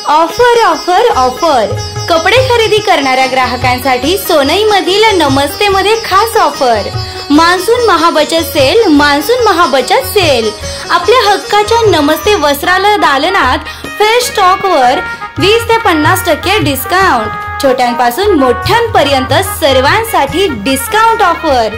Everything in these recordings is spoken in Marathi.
ऑफर ऑफर ऑफर कपडे खरेदी करणाऱ्या ग्राहकांसाठी सोनईमधील नमस्ते मध्ये खास ऑफर मान्सून महाबचत सेल। मान्सून महाबचत सेल आपल्या हक्काच्या नमस्ते वस्त्रालय दालनात फ्रेश स्टॉकवर 20 ते 50% डिस्काउंट। छोट्यांपासून मोठ्यांपर्यंत सर्वांसाठी डिस्काउंट ऑफर।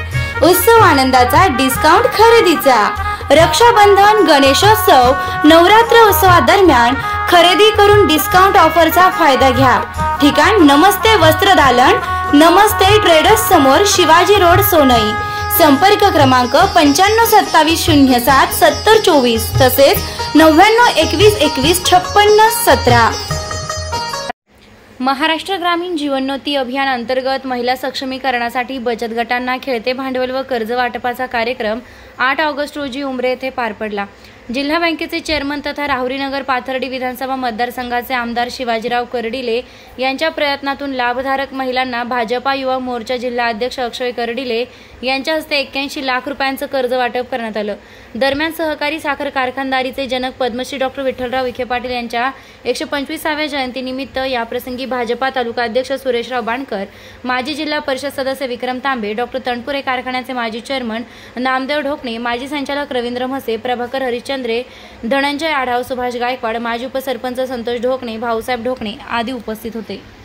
उत्सव आनंदाचा डिस्काउंट खरेदीचा। रक्षाबंधन, गणेशोत्सव, नवरात्र उत्सवादरम्यान खरेदी करून डिस्काउंट ऑफरचा फायदा घ्या। ठिकाण नमस्ते वस्त्र दालन, नमस्ते ट्रेडर्स समोर, शिवाजी रोड, सोनई। संपर्क क्रमांक 952707 7024 तसेच 9921215617। महाराष्ट्र ग्रामीण जीवनोन्नती अभियान अंतर्गत महिला सक्षमीकरणासाठी बचत गटांना खेळते भांडवल व कर्ज वाटपाचा कार्यक्रम 8 ऑगस्ट रोजी उमरे येथे पार पडला। जिल्हा बँकेचे चेअरमन तथा राहुरीनगर पाथर्डी विधानसभा मतदारसंघाचे आमदार शिवाजीराव कर्डिले यांच्या प्रयत्नातून लाभधारक महिलांना भाजपा युवा मोर्चा जिल्हा अध्यक्ष अक्षय कर्डिले यांच्या हस्ते 81 लाख रुपयांचं कर्ज वाटप करण्यात आलं। दरम्यान सहकारी साखर कारखानदारीचे जनक पद्मश्री डॉ. विठ्ठलराव विखे पाटील यांच्या 125व्या जयंतीनिमित्त याप्रसंगी भाजपा तालुका अध्यक्ष सुरेशराव बाणकर, माजी जिल्हा परिषद सदस्य विक्रम तांबे, डॉ. तणपुरे कारखान्याचे माजी चेअरमन नामदेव ढोकणे, माजी संचालक रवींद्र म्हसे, प्रभाकर हरिश्चंद्रे, धनंजय आढाव, सुभाष गायकवाड, माजी उपसरपंच संतोष ढोकणे, भाऊसाहेब ढोकणे आदी उपस्थित होते।